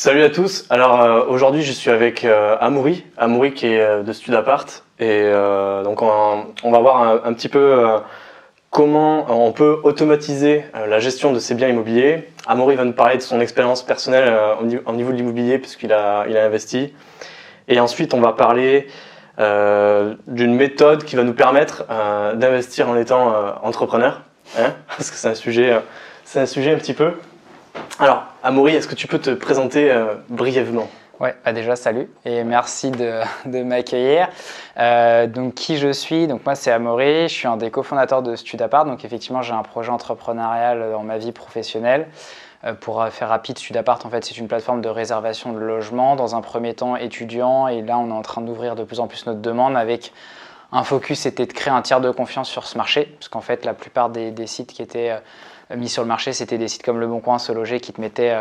Salut à tous. Alors aujourd'hui je suis avec Amaury qui est de Studapart et donc on va voir un petit peu comment on peut automatiser la gestion de ses biens immobiliers. Amaury va nous parler de son expérience personnelle au niveau de l'immobilier puisqu'il il a investi. Et ensuite on va parler d'une méthode qui va nous permettre d'investir en étant entrepreneur, hein, parce que c'est un sujet un petit peu. Alors, Amaury, est-ce que tu peux te présenter brièvement? Ouais, déjà salut et merci de m'accueillir. Donc qui je suis? Donc moi c'est Amaury, je suis un des cofondateurs de Studapart. Donc effectivement j'ai un projet entrepreneurial dans ma vie professionnelle. Pour faire rapide, Studapart en fait c'est une plateforme de réservation de logement. Dans un premier temps étudiant et là on est en train d'ouvrir de plus en plus notre demande avec un focus c'était de créer un tiers de confiance sur ce marché parce qu'en fait la plupart des sites qui étaient mis sur le marché, c'était des sites comme Le Bon Coin, Se Loger qui te mettaient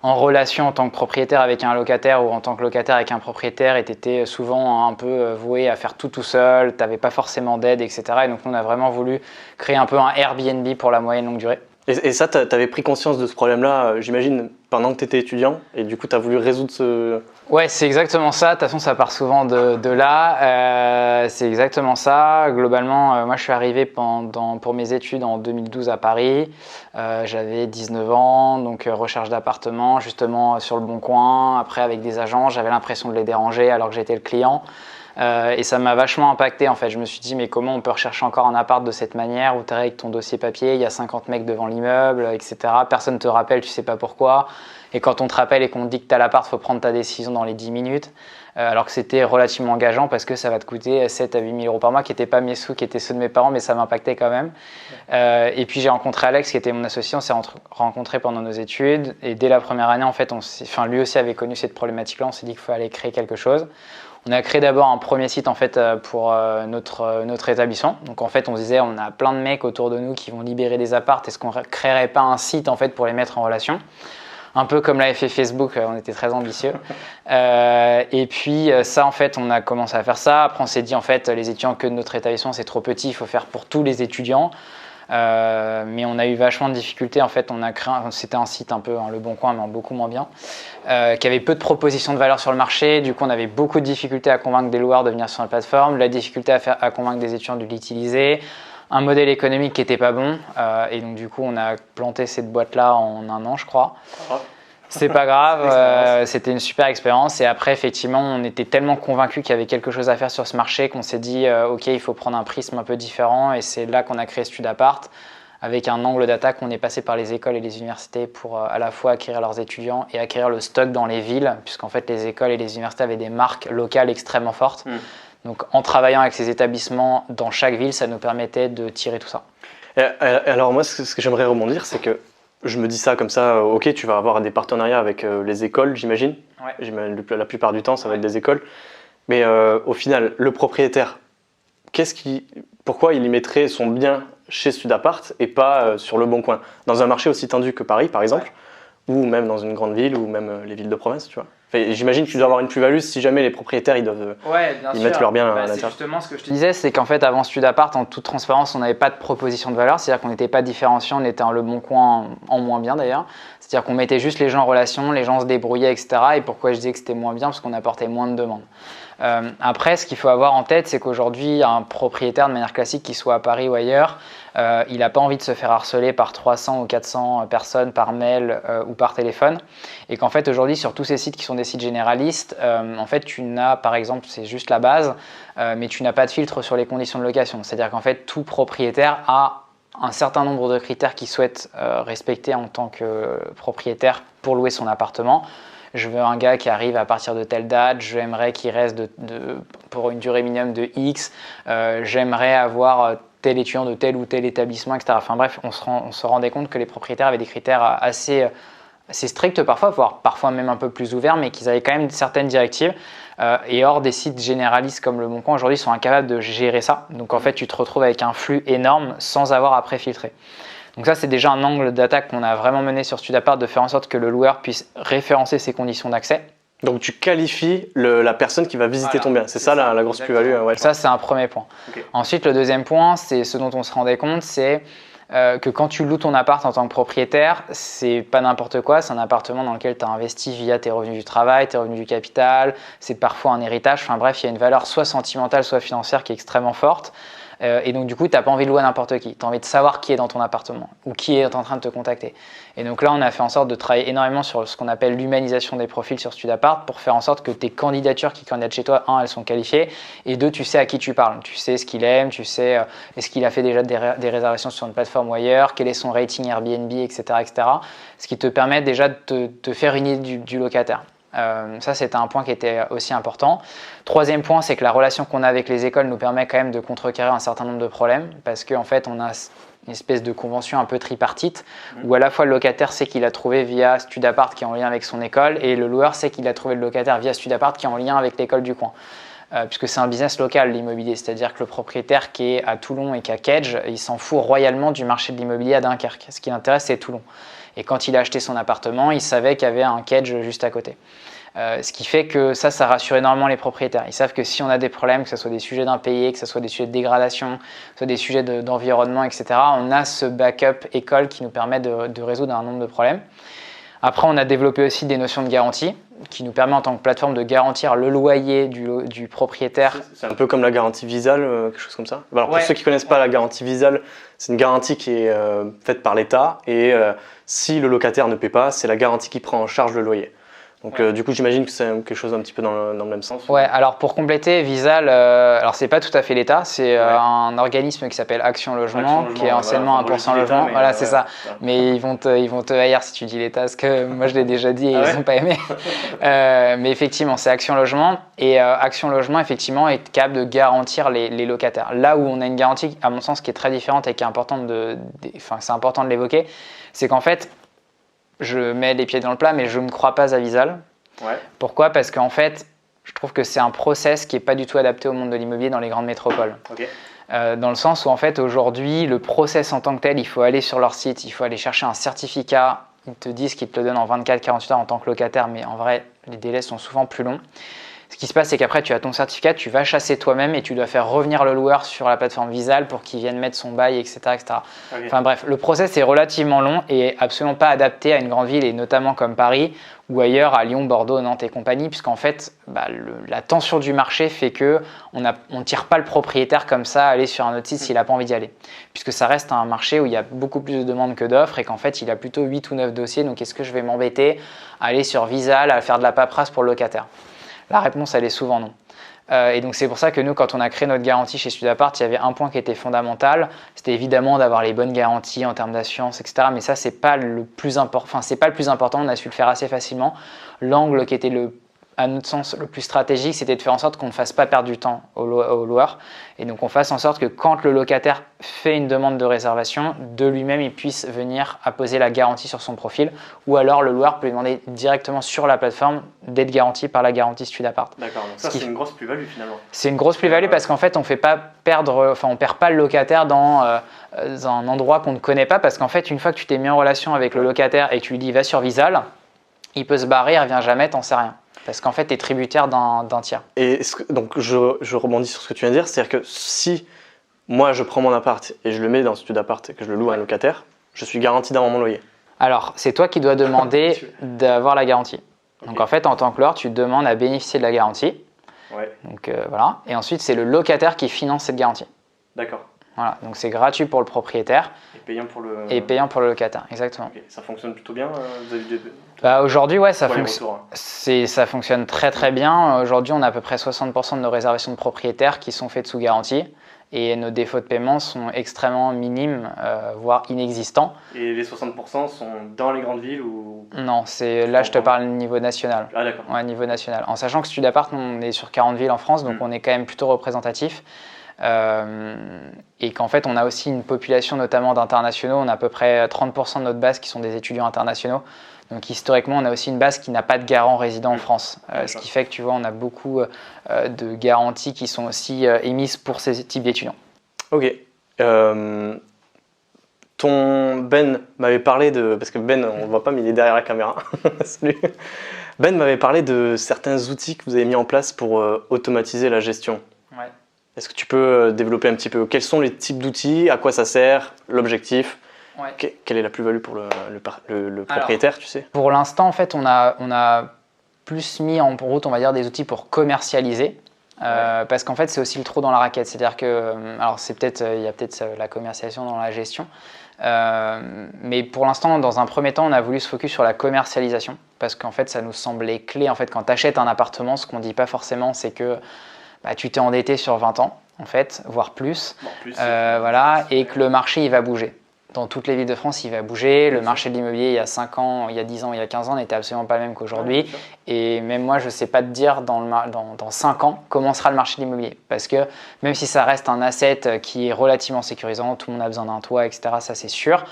en relation en tant que propriétaire avec un locataire ou en tant que locataire avec un propriétaire et tu étais souvent un peu voué à faire tout seul, tu n'avais pas forcément d'aide, etc. Et donc on a vraiment voulu créer un peu un Airbnb pour la moyenne longue durée. Et ça, tu avais pris conscience de ce problème-là, j'imagine, pendant que tu étais étudiant et du coup tu as voulu résoudre ce... Ouais, c'est exactement ça. De toute façon, ça part souvent de là. C'est exactement ça. Globalement, moi, je suis arrivé pour mes études en 2012 à Paris. J'avais 19 ans, donc recherche d'appartement, justement sur Le Bon Coin. Après, avec des agents, j'avais l'impression de les déranger alors que j'étais le client. Et ça m'a vachement impacté en fait. Je me suis dit mais comment on peut rechercher encore un appart de cette manière où tu es avec ton dossier papier, il y a 50 mecs devant l'immeuble, etc. Personne ne te rappelle, tu sais pas pourquoi. Et quand on te rappelle et qu'on te dit que tu as l'appart, il faut prendre ta décision dans les 10 minutes. Alors que c'était relativement engageant parce que ça va te coûter 7 à 8 000 euros par mois, qui n'étaient pas mes sous, qui étaient ceux de mes parents, mais ça m'impactait quand même. Et puis j'ai rencontré Alex qui était mon associé, on s'est rencontrés pendant nos études. Et dès la première année, en fait, lui aussi avait connu cette problématique-là, on s'est dit qu'il fallait créer quelque chose. On a créé d'abord un premier site en fait, pour notre établissement. Donc en fait, on se disait on a plein de mecs autour de nous qui vont libérer des apparts. Est-ce qu'on ne créerait pas un site en fait, pour les mettre en relation? Un peu comme l'avait fait Facebook, on était très ambitieux. Et puis ça, en fait, on a commencé à faire ça. Après, on s'est dit en fait, les étudiants que de notre établissement, c'est trop petit, il faut faire pour tous les étudiants. Mais on a eu vachement de difficultés. En fait, c'était un site un peu Le Bon Coin, mais beaucoup moins bien, qui avait peu de propositions de valeur sur le marché. Du coup, on avait beaucoup de difficultés à convaincre des loueurs de venir sur la plateforme, la difficulté à convaincre des étudiants de l'utiliser, un modèle économique qui n'était pas bon. Et donc, du coup, on a planté cette boîte-là en 1 an, je crois. C'est pas grave, c'était une super expérience. Et après, effectivement, on était tellement convaincus qu'il y avait quelque chose à faire sur ce marché qu'on s'est dit ok, il faut prendre un prisme un peu différent. Et c'est là qu'on a créé Studapart avec un angle d'attaque. On est passé par les écoles et les universités pour à la fois acquérir leurs étudiants et acquérir le stock dans les villes, puisqu'en fait, les écoles et les universités avaient des marques locales extrêmement fortes. Donc, en travaillant avec ces établissements dans chaque ville, ça nous permettait de tirer tout ça. Alors moi, ce que j'aimerais rebondir, c'est que je me dis ça comme ça, ok, tu vas avoir des partenariats avec les écoles, j'imagine. Ouais. La plupart du temps, ça va être des écoles. Mais au final, le propriétaire, pourquoi il y mettrait son bien chez Studapart et pas sur Le Bon Coin? Dans un marché aussi tendu que Paris, par exemple, ou même dans une grande ville, ou même les villes de province, tu vois. Enfin, j'imagine que tu dois avoir une plus-value si jamais les propriétaires ils doivent mettre leur bien à l'intérieur. C'est justement ce que je te disais, c'est qu'en fait avant Studapart, en toute transparence, on n'avait pas de proposition de valeur, c'est-à-dire qu'on n'était pas différenciant, on était Le Bon Coin en moins bien d'ailleurs, c'est-à-dire qu'on mettait juste les gens en relation, les gens se débrouillaient, etc. Et pourquoi je disais que c'était moins bien? Parce qu'on apportait moins de demandes. Après, ce qu'il faut avoir en tête, c'est qu'aujourd'hui, un propriétaire de manière classique, qu'il soit à Paris ou ailleurs, il n'a pas envie de se faire harceler par 300 ou 400 personnes par mail ou par téléphone. Et qu'en fait, aujourd'hui, sur tous ces sites qui sont des sites généralistes, en fait, tu n'as, par exemple, c'est juste la base, mais tu n'as pas de filtre sur les conditions de location. C'est-à-dire qu'en fait, tout propriétaire a un certain nombre de critères qu'il souhaite respecter en tant que propriétaire pour louer son appartement. Je veux un gars qui arrive à partir de telle date, j'aimerais qu'il reste pour une durée minimum de X, j'aimerais avoir tel étudiant de tel ou tel établissement, etc. Enfin bref, on se rendait compte que les propriétaires avaient des critères assez stricts parfois, voire parfois même un peu plus ouverts, mais qu'ils avaient quand même certaines directives. Et hors des sites généralistes comme Le Bon Coin, aujourd'hui, sont incapables de gérer ça. Donc en fait, tu te retrouves avec un flux énorme sans avoir à préfiltrer. Donc ça, c'est déjà un angle d'attaque qu'on a vraiment mené sur Studapart, de faire en sorte que le loueur puisse référencer ses conditions d'accès. Donc tu qualifies la personne qui va visiter ton bien, c'est ça la grosse plus-value. Ça, c'est un premier point. Okay. Ensuite, le deuxième point, c'est ce dont on se rendait compte, c'est que quand tu loues ton appart en tant que propriétaire, c'est pas n'importe quoi, c'est un appartement dans lequel tu as investi via tes revenus du travail, tes revenus du capital, c'est parfois un héritage, enfin bref, il y a une valeur soit sentimentale, soit financière qui est extrêmement forte. Et donc du coup, tu n'as pas envie de louer à n'importe qui, tu as envie de savoir qui est dans ton appartement ou qui est en train de te contacter. Et donc là, on a fait en sorte de travailler énormément sur ce qu'on appelle l'humanisation des profils sur StudApart pour faire en sorte que tes candidatures qui candidatent chez toi, un, elles sont qualifiées, et deux, tu sais à qui tu parles. Tu sais ce qu'il aime, tu sais est-ce qu'il a fait déjà des réservations sur une plateforme ou ailleurs, quel est son rating Airbnb, etc. etc. Ce qui te permet déjà de te faire une idée du locataire. Ça, c'était un point qui était aussi important. Troisième point, c'est que la relation qu'on a avec les écoles nous permet quand même de contrecarrer un certain nombre de problèmes parce qu'en fait, on a une espèce de convention un peu tripartite où à la fois le locataire sait qu'il a trouvé via StudApart qui est en lien avec son école et le loueur sait qu'il a trouvé le locataire via StudApart qui est en lien avec l'école du coin. Puisque c'est un business local, l'immobilier, c'est-à-dire que le propriétaire qui est à Toulon et qui a Kedge, il s'en fout royalement du marché de l'immobilier à Dunkerque. Ce qui l'intéresse, c'est Toulon. Et quand il a acheté son appartement, il savait qu'il y avait un Kedge juste à côté. Ce qui fait que ça rassure énormément les propriétaires. Ils savent que si on a des problèmes, que ce soit des sujets d'impayés, que ce soit des sujets de dégradation, que ce soit des sujets d'environnement, etc., on a ce backup école qui nous permet de résoudre un nombre de problèmes. Après, on a développé aussi des notions de garantie qui nous permet en tant que plateforme de garantir le loyer du propriétaire. C'est un peu comme la garantie Visal, quelque chose comme ça. Alors pour ceux qui ne connaissent pas la garantie Visal, c'est une garantie qui est faite par l'État et si le locataire ne paie pas, c'est la garantie qui prend en charge le loyer. Donc du coup, j'imagine que c'est quelque chose un petit peu dans le même sens. Ouais, alors pour compléter, Visal, alors c'est pas tout à fait l'État, c'est un organisme qui s'appelle Action Logement, qui est anciennement 1% Logement. Voilà, c'est ça. Mais ils vont te haïr si tu dis l'État, parce que moi je l'ai déjà dit et ils n'ont pas aimé. Mais effectivement, c'est Action Logement et Action Logement effectivement est capable de garantir les locataires. Là où on a une garantie, à mon sens, qui est très différente et qui est importante c'est important de l'évoquer, c'est qu'en fait, je mets les pieds dans le plat, mais je ne crois pas à Visal. Ouais. Pourquoi ? Parce qu'en fait, je trouve que c'est un process qui n'est pas du tout adapté au monde de l'immobilier dans les grandes métropoles. Okay. Dans le sens où en fait aujourd'hui, le process en tant que tel, il faut aller sur leur site, il faut aller chercher un certificat. Ils te disent qu'ils te le donnent en 24-48 heures en tant que locataire, mais en vrai, les délais sont souvent plus longs. Ce qui se passe, c'est qu'après, tu as ton certificat, tu vas chasser toi-même et tu dois faire revenir le loueur sur la plateforme Visal pour qu'il vienne mettre son bail, etc. etc. Okay. Enfin bref, le process est relativement long et absolument pas adapté à une grande ville et notamment comme Paris ou ailleurs à Lyon, Bordeaux, Nantes et compagnie, puisqu'en fait, la tension du marché fait qu'on ne tire pas le propriétaire comme ça à aller sur un autre site s'il n'a pas envie d'y aller. Puisque ça reste un marché où il y a beaucoup plus de demandes que d'offres et qu'en fait, il a plutôt 8 ou 9 dossiers. Donc, est-ce que je vais m'embêter à aller sur Visal, à faire de la paperasse pour le locataire ? La réponse, elle est souvent non. Et donc, c'est pour ça que nous, quand on a créé notre garantie chez StudApart, il y avait un point qui était fondamental. C'était évidemment d'avoir les bonnes garanties en termes d'assurance, etc. Mais ça, c'est pas le plus important. Enfin, c'est pas le plus important. On a su le faire assez facilement. L'angle qui était à notre sens, le plus stratégique, c'était de faire en sorte qu'on ne fasse pas perdre du temps au loueur. Et donc, on fasse en sorte que quand le locataire fait une demande de réservation, de lui-même, il puisse venir apposer la garantie sur son profil. Ou alors, le loueur peut lui demander directement sur la plateforme d'être garanti par la garantie StudApart. D'accord, donc ça, c'est une grosse plus-value finalement. C'est une grosse plus-value parce qu'en fait, on perd pas le locataire dans un endroit qu'on ne connaît pas. Parce qu'en fait, une fois que tu t'es mis en relation avec le locataire et que tu lui dis va sur Visal, il peut se barrer, il revient jamais, t'en sais rien. Parce qu'en fait, tu es tributaire d'un tiers. Et donc, je rebondis sur ce que tu viens de dire, c'est-à-dire que si moi, je prends mon appart et je le mets dans StudApart et que je le loue à un locataire, je suis garanti d'avoir mon loyer. Alors, c'est toi qui dois demander d'avoir la garantie. Okay. Donc, en fait, en tant que loueur, tu demandes à bénéficier de la garantie. Ouais. Donc, voilà. Et ensuite, c'est le locataire qui finance cette garantie. D'accord. Voilà. Donc, c'est gratuit pour le propriétaire. Et payant pour le... Et payant pour le locataire, exactement. Okay. Ça fonctionne plutôt bien vis-à-vis aujourd'hui, ouais, ça fonctionne très très bien. Aujourd'hui, on a à peu près 60% de nos réservations de propriétaires qui sont faites sous garantie. Et nos défauts de paiement sont extrêmement minimes, voire inexistants. Et les 60% sont dans les grandes villes ou... Non, là je te parle niveau national. Ah d'accord. Ouais, niveau national. En sachant que StudApart, on est sur 40 villes en France, donc on est quand même plutôt représentatif. Et qu'en fait, on a aussi une population notamment d'internationaux. On a à peu près 30% de notre base qui sont des étudiants internationaux. Donc historiquement, on a aussi une base qui n'a pas de garant résident en France. Ce qui fait que tu vois, on a beaucoup de garanties qui sont aussi émises pour ces types d'étudiants. Ok. Ton Ben m'avait parlé de... Parce que Ben, on ne le voit pas, mais il est derrière la caméra. Salut. Ben m'avait parlé de certains outils que vous avez mis en place pour automatiser la gestion. Ouais. Est-ce que tu peux développer un petit peu quels sont les types d'outils, à quoi ça sert, l'objectif, quelle est la plus-value pour le propriétaire, tu sais? Pour l'instant, en fait, on a plus mis en route, on va dire, des outils pour commercialiser. Parce qu'en fait, c'est aussi le trou dans la raquette. C'est-à-dire que, alors il y a peut-être la commercialisation dans la gestion, mais pour l'instant, dans un premier temps, on a voulu se focus sur la commercialisation parce qu'en fait, ça nous semblait clé. En fait, quand tu achètes un appartement, ce qu'on ne dit pas forcément, c'est que tu t'es endetté sur 20 ans, en fait, voire plus, voilà, et que le marché, il va bouger. Dans toutes les villes de France, il va bouger. Le marché de l'immobilier, il y a 5 ans, il y a 10 ans, il y a 15 ans, n'était absolument pas le même qu'aujourd'hui. Et même moi, je ne sais pas te dire dans 5 ans comment sera le marché de l'immobilier. Parce que même si ça reste un asset qui est relativement sécurisant, tout le monde a besoin d'un toit, etc., ça c'est sûr.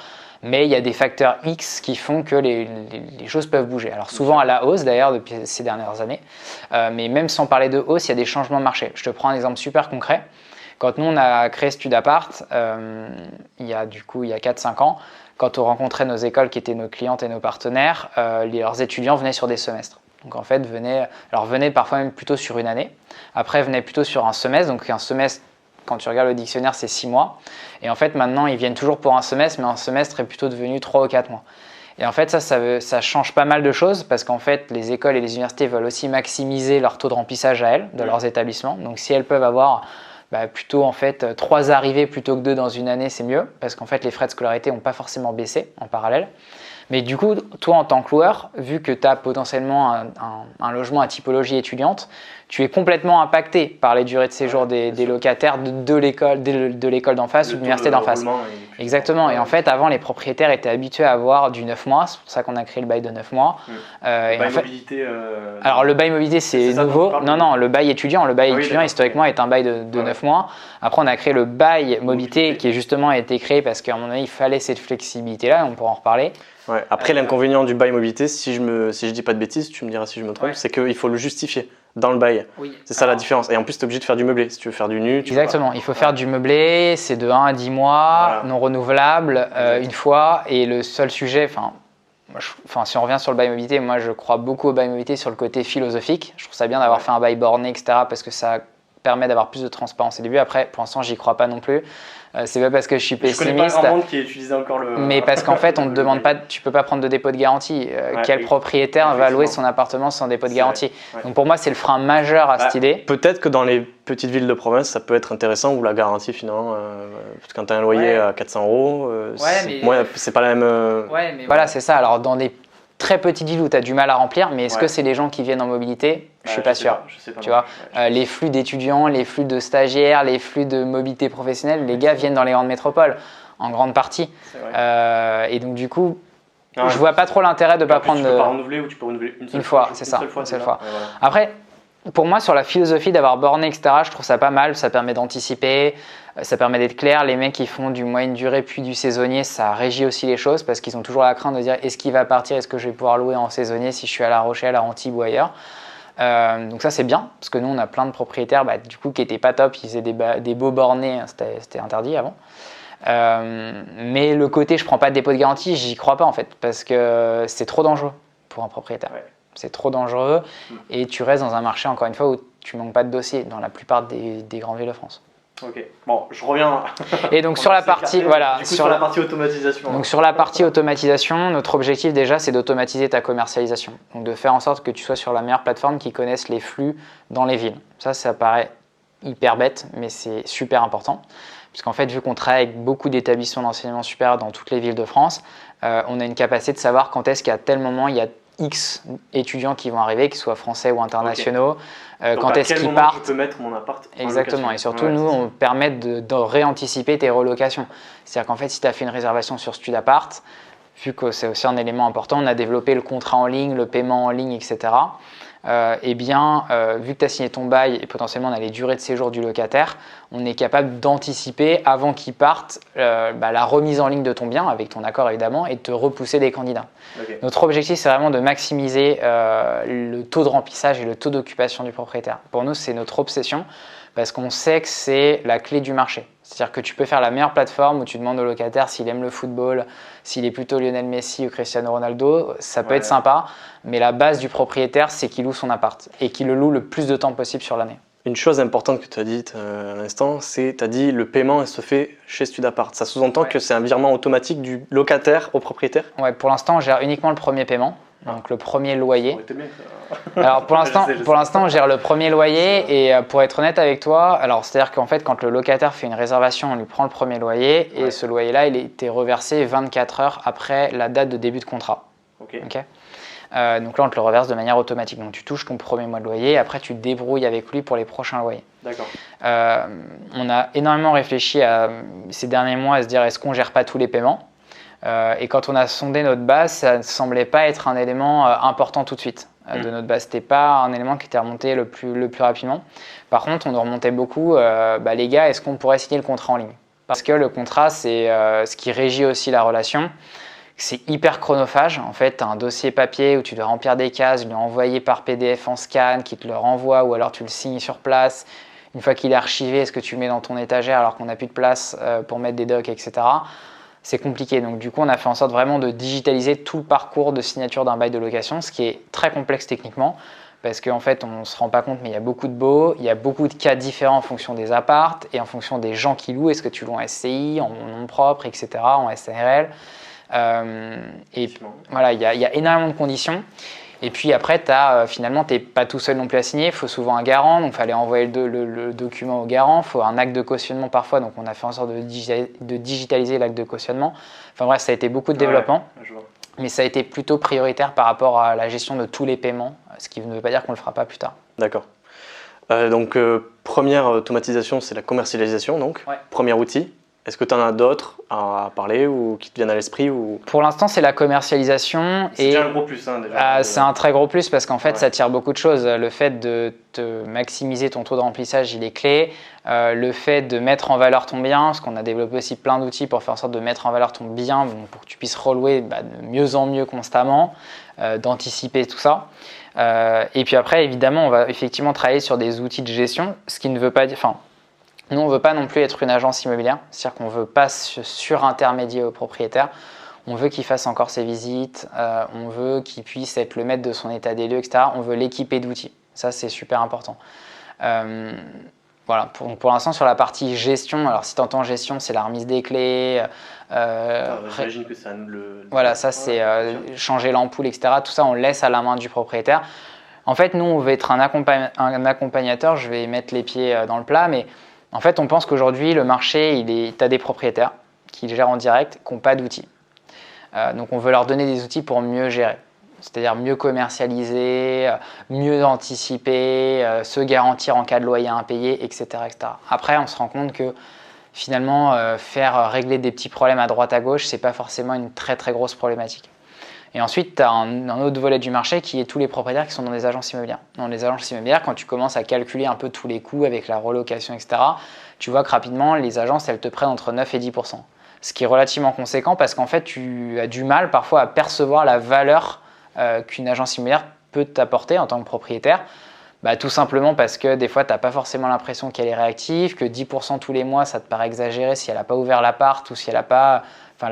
Mais il y a des facteurs X qui font que les choses peuvent bouger. Alors souvent à la hausse d'ailleurs depuis ces dernières années. Mais même sans parler de hausse, il y a des changements de marché. Je te prends un exemple super concret. Quand nous, on a créé Studapart, il y a 4-5 ans, quand on rencontrait nos écoles qui étaient nos clientes et nos partenaires, leurs étudiants venaient sur des semestres. Donc en fait, venaient parfois même plutôt sur une année. Après, venaient plutôt sur un semestre. Donc un semestre, quand tu regardes le dictionnaire, c'est 6 mois. Et en fait, maintenant, ils viennent toujours pour un semestre, mais un semestre est plutôt devenu 3 ou 4 mois. Et en fait, ça change pas mal de choses parce qu'en fait, les écoles et les universités veulent aussi maximiser leur taux de remplissage à elles, de leurs établissements. Donc si elles peuvent avoir plutôt en fait 3 arrivées plutôt que 2 dans une année, c'est mieux parce qu'en fait les frais de scolarité n'ont pas forcément baissé en parallèle. Mais du coup, toi en tant que loueur, vu que tu as potentiellement un logement à typologie étudiante, tu es complètement impacté par les durées de séjour des locataires de l'école d'en face ou de l'université d'en face. Exactement. Et en fait, avant, les propriétaires étaient habitués à avoir du 9 mois. C'est pour ça qu'on a créé le bail de 9 mois. Le bail mobilité. Alors, le bail mobilité, c'est nouveau. Non, le bail étudiant. Le bail étudiant, historiquement, est un bail de 9 mois. Après, on a créé le bail mobilité qui, justement, a été créé parce qu'à mon avis, il fallait cette flexibilité-là. On pourra en reparler. Ouais. Après, l'inconvénient du bail mobilité, si je dis pas de bêtises, tu me diras si je me trompe, c'est qu'il faut le justifier dans le bail. C'est ça la différence. Et en plus, tu es obligé de faire du meublé. Si tu veux faire du nu, exactement. Il faut faire du meublé. C'est de 1 à 10 mois, non renouvelable, une fois. Et le seul sujet, si on revient sur le bail mobilité, moi, je crois beaucoup au bail mobilité sur le côté philosophique. Je trouve ça bien d'avoir fait un bail borné, etc. parce que ça permet d'avoir plus de transparence au début. Après, pour l'instant, j'y crois pas non plus. C'est pas parce que je suis pessimiste. Je connais pas grand monde qui utilisait encore le. Mais parce qu'en fait, on ne te demande pas, tu peux pas prendre de dépôt de garantie. Quel propriétaire va louer son appartement sans dépôt de garantie? Donc pour moi, c'est le frein majeur à cette idée. Peut-être que dans les petites villes de province, ça peut être intéressant où la garantie finalement, quand tu as un loyer à 400 €, c'est pas la même. Voilà, c'est ça. Alors dans des très petites villes où tu as du mal à remplir, mais est-ce que c'est les gens qui viennent en mobilité? Je suis pas sûr. Tu vois, les flux d'étudiants, les flux de stagiaires, les flux de mobilité professionnelle, les gars viennent dans les grandes métropoles, en grande partie. Et donc du coup, je vois pas trop l'intérêt de pas prendre. Tu peux pas renouveler ou tu peux renouveler une fois. C'est ça. Une seule fois. Après, pour moi, sur la philosophie d'avoir borné, etc., je trouve ça pas mal. Ça permet d'anticiper, ça permet d'être clair. Les mecs qui font du moyenne durée puis du saisonnier, ça régit aussi les choses parce qu'ils ont toujours la crainte de dire est-ce qu'il va partir, est-ce que je vais pouvoir louer en saisonnier si je suis à La Rochelle, à Antibes ou ailleurs. Donc ça c'est bien parce que nous on a plein de propriétaires du coup qui étaient pas top, ils faisaient des beaux bornés, c'était interdit avant. Mais le côté je prends pas de dépôt de garantie, j'y crois pas en fait parce que c'est trop dangereux pour un propriétaire. C'est trop dangereux et tu restes dans un marché encore une fois où tu manques pas de dossiers dans la plupart des grandes villes de France. Ok, bon, je reviens. Et donc sur la partie, sur la partie automatisation. Donc sur la partie automatisation, notre objectif déjà c'est d'automatiser ta commercialisation. Donc de faire en sorte que tu sois sur la meilleure plateforme qui connaisse les flux dans les villes. Ça paraît hyper bête, mais c'est super important. Puisqu'en fait, vu qu'on travaille avec beaucoup d'établissements d'enseignement supérieur dans toutes les villes de France, on a une capacité de savoir quand est-ce qu'à tel moment il y a X étudiants qui vont arriver, qu'ils soient français ou internationaux, quand est-ce qu'ils partent. Je peux mettre mon appart en exactement, location. Et surtout nous, on permet de réanticiper tes relocations. C'est-à-dire qu'en fait, si tu as fait une réservation sur Studapart, vu que c'est aussi un élément important, on a développé le contrat en ligne, le paiement en ligne, etc. Vu que tu as signé ton bail et potentiellement on a les durées de séjour du locataire, on est capable d'anticiper avant qu'il parte la remise en ligne de ton bien, avec ton accord évidemment, et de te repousser des candidats. Notre objectif, c'est vraiment de maximiser le taux de remplissage et le taux d'occupation du propriétaire. Pour nous, c'est notre obsession parce qu'on sait que c'est la clé du marché. C'est-à-dire que tu peux faire la meilleure plateforme où tu demandes au locataire s'il aime le football, s'il est plutôt Lionel Messi ou Cristiano Ronaldo, ça peut être sympa, mais la base du propriétaire, c'est qu'il loue son appart et qu'il le loue le plus de temps possible sur l'année. une chose importante que tu as dite à l'instant, c'est tu as dit le paiement se fait chez Studapart. Ça sous-entend que c'est un virement automatique du locataire au propriétaire? Ouais, pour l'instant, on gère uniquement le premier paiement, donc le premier loyer. Alors pour l'instant, on gère le premier loyer et pour être honnête avec toi, alors c'est-à-dire qu'en fait, quand le locataire fait une réservation, on lui prend le premier loyer et ce loyer-là, il était reversé 24 heures après la date de début de contrat. Ok. Donc là, on te le reverse de manière automatique. Donc tu touches ton premier mois de loyer et après, tu te débrouilles avec lui pour les prochains loyers. D'accord. On a énormément réfléchi ces derniers mois à se dire est-ce qu'on ne gère pas tous les paiements et quand on a sondé notre base, ça ne semblait pas être un élément important tout de suite de notre base. Ce n'était pas un élément qui était remonté le plus rapidement. Par contre, on nous remontait beaucoup les gars, est-ce qu'on pourrait signer le contrat en ligne? Parce que le contrat, c'est ce qui régit aussi la relation. C'est hyper chronophage. En fait, tu as un dossier papier où tu dois remplir des cases, lui envoyer par PDF en scan, qui te le renvoie, ou alors tu le signes sur place. Une fois qu'il est archivé, est-ce que tu le mets dans ton étagère alors qu'on n'a plus de place pour mettre des docs, etc. C'est compliqué. Donc du coup, on a fait en sorte vraiment de digitaliser tout le parcours de signature d'un bail de location, ce qui est très complexe techniquement, parce qu'en fait, on ne se rend pas compte, mais il y a beaucoup de baux, il y a beaucoup de cas différents en fonction des appartes et en fonction des gens qui louent. Est-ce que tu loues en SCI, en nom propre, etc., en SARL. Et voilà, il y a énormément de conditions. Et puis après, finalement, tu n'es pas tout seul non plus à signer. Il faut souvent un garant, donc il fallait envoyer le document au garant. Il faut un acte de cautionnement parfois, donc on a fait en sorte de digitaliser l'acte de cautionnement. Enfin bref, ça a été beaucoup de développement, mais ça a été plutôt prioritaire par rapport à la gestion de tous les paiements, ce qui ne veut pas dire qu'on ne le fera pas plus tard. D'accord. Donc première automatisation, c'est la commercialisation, donc premier outil. Est-ce que tu en as d'autres à parler ou qui te viennent à l'esprit ou... Pour l'instant, c'est la commercialisation. C'est déjà un gros plus, hein, déjà. C'est un très gros plus parce qu'en fait, ça tire beaucoup de choses. Le fait de te maximiser ton taux de remplissage, il est clé. Le fait de mettre en valeur ton bien, parce qu'on a développé aussi plein d'outils pour faire en sorte de mettre en valeur ton bien, pour que tu puisses relouer de mieux en mieux constamment, d'anticiper tout ça. Et puis après, évidemment, on va effectivement travailler sur des outils de gestion, ce qui ne veut pas dire... Nous, on ne veut pas non plus être une agence immobilière, c'est-à-dire qu'on ne veut pas surintermédier au propriétaire. On veut qu'il fasse encore ses visites, on veut qu'il puisse être le maître de son état des lieux, etc. On veut l'équiper d'outils. Ça, c'est super important. Voilà. Pour l'instant, sur la partie gestion, alors si tu entends gestion, c'est la remise des clés. J'imagine que ça le... Voilà, ça, c'est changer l'ampoule, etc. Tout ça, on laisse à la main du propriétaire. En fait, nous, on veut être un accompagnateur. Je vais mettre les pieds dans le plat, mais... En fait, on pense qu'aujourd'hui, le marché, tu as des propriétaires qui le gèrent en direct, qui n'ont pas d'outils. Donc, on veut leur donner des outils pour mieux gérer, c'est-à-dire mieux commercialiser, mieux anticiper, se garantir en cas de loyer impayé, etc., etc. Après, on se rend compte que finalement, faire régler des petits problèmes à droite à gauche, ce n'est pas forcément une très très grosse problématique. Et ensuite, tu as un autre volet du marché qui est tous les propriétaires qui sont dans des agences immobilières. Dans les agences immobilières, quand tu commences à calculer un peu tous les coûts avec la relocation, etc., tu vois que rapidement, les agences, elles te prennent entre 9 et 10%. Ce qui est relativement conséquent parce qu'en fait, tu as du mal parfois à percevoir la valeur qu'une agence immobilière peut t'apporter en tant que propriétaire. Tout simplement parce que des fois, tu n'as pas forcément l'impression qu'elle est réactive, que 10% tous les mois, ça te paraît exagéré si elle n'a pas ouvert l'appart ou si elle n'a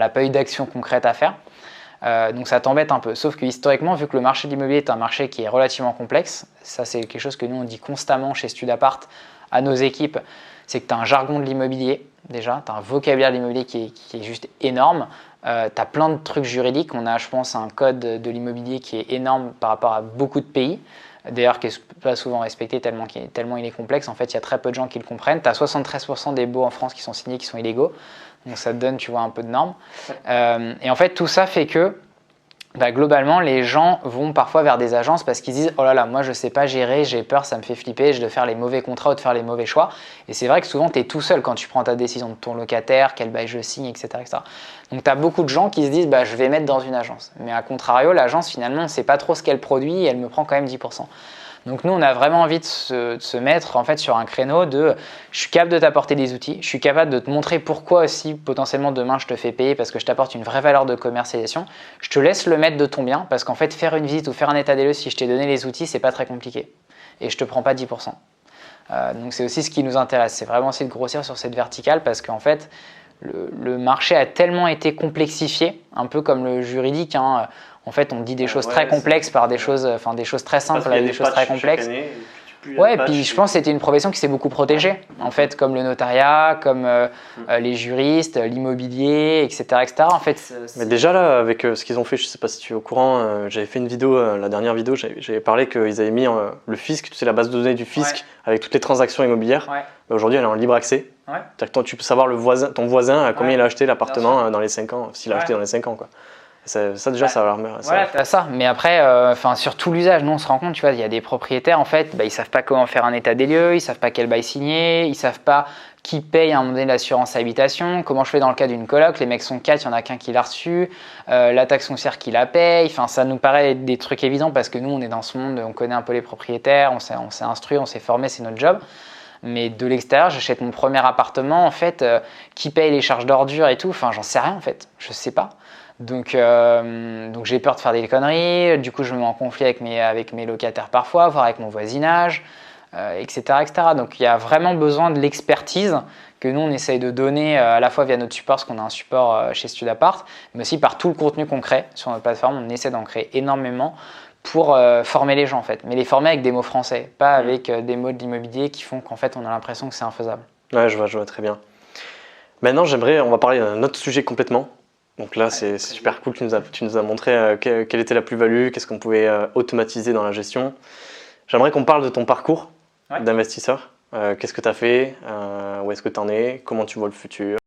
pas eu d'action concrète à faire. Donc ça t'embête un peu, sauf que historiquement, vu que le marché de l'immobilier est un marché qui est relativement complexe, ça c'est quelque chose que nous on dit constamment chez Studapart à nos équipes, c'est que tu as un jargon de l'immobilier déjà, tu as un vocabulaire de l'immobilier qui est juste énorme, tu as plein de trucs juridiques, on a je pense un code de l'immobilier qui est énorme par rapport à beaucoup de pays, d'ailleurs qui n'est pas souvent respecté tellement il est complexe, en fait il y a très peu de gens qui le comprennent, tu as 73% des baux en France qui sont signés qui sont illégaux. Donc ça te donne, tu vois, un peu de normes. Et en fait, tout ça fait que globalement, les gens vont parfois vers des agences parce qu'ils disent « Oh là là, moi je ne sais pas gérer, j'ai peur, ça me fait flipper, je dois faire les mauvais contrats ou de faire les mauvais choix. » Et c'est vrai que souvent, tu es tout seul quand tu prends ta décision de ton locataire, quel bail je signe, etc. etc. Donc tu as beaucoup de gens qui se disent « Je vais mettre dans une agence. » Mais à contrario, l'agence, finalement, on ne sait pas trop ce qu'elle produit et elle me prend quand même 10%. Donc nous, on a vraiment envie de se mettre en fait sur un créneau de je suis capable de t'apporter des outils, je suis capable de te montrer pourquoi aussi potentiellement demain je te fais payer parce que je t'apporte une vraie valeur de commercialisation. Je te laisse le mettre de ton bien parce qu'en fait faire une visite ou faire un état des lieux si je t'ai donné les outils, c'est pas très compliqué et je te prends pas 10%. Donc c'est aussi ce qui nous intéresse, c'est vraiment essayer de grossir sur cette verticale parce qu'en fait le marché a tellement été complexifié, un peu comme le juridique. En fait, on dit des choses très complexes par des choses très simples avec des choses très complexes. Ouais, puis je pense que c'était une profession qui s'est beaucoup protégée, en fait, comme le notariat, comme les juristes, l'immobilier, etc. En fait, Mais déjà là, avec ce qu'ils ont fait, je sais pas si tu es au courant, j'avais fait une vidéo, la dernière vidéo, j'avais parlé qu'ils avaient mis le fisc, tu sais, la base de données du fisc avec toutes les transactions immobilières. Ouais. Mais aujourd'hui, elle est en libre accès. Ouais. C'est-à-dire que toi, tu peux savoir ton voisin à combien il a acheté l'appartement Bien sûr. dans les 5 ans, s'il a Ouais. acheté dans les 5 ans, quoi. Ça déjà, ça va leur... Voilà, t'as ça. Mais après, sur tout l'usage, nous on se rend compte, tu vois, il y a des propriétaires en fait, ils savent pas comment faire un état des lieux, ils savent pas quel bail signer, ils savent pas qui paye à un moment donné l'assurance habitation, comment je fais dans le cas d'une coloc, les mecs sont 4, il y en a qu'un qui l'a reçu, la taxe foncière qui la paye, enfin ça nous paraît des trucs évidents parce que nous on est dans ce monde, on connaît un peu les propriétaires, on s'est instruit, on s'est formé, c'est notre job. Mais de l'extérieur, j'achète mon premier appartement, en fait, qui paye les charges d'ordures et tout, enfin j'en sais rien en fait, je sais pas. Donc j'ai peur de faire des conneries, du coup je me mets en conflit avec mes locataires parfois, voire avec mon voisinage, etc., etc. Donc il y a vraiment besoin de l'expertise que nous on essaye de donner à la fois via notre support, parce qu'on a un support chez Studapart, mais aussi par tout le contenu qu'on crée sur notre plateforme, on essaie d'en créer énormément pour former les gens en fait, mais les former avec des mots français, pas avec des mots de l'immobilier qui font qu'en fait on a l'impression que c'est infaisable. Ouais, je vois très bien. Maintenant, on va parler d'un autre sujet complètement. Donc là, c'est super cool, tu nous as montré quelle était la plus-value, qu'est-ce qu'on pouvait automatiser dans la gestion. J'aimerais qu'on parle de ton parcours d'investisseur. Qu'est-ce que tu as fait, où est-ce que tu en es, comment tu vois le futur.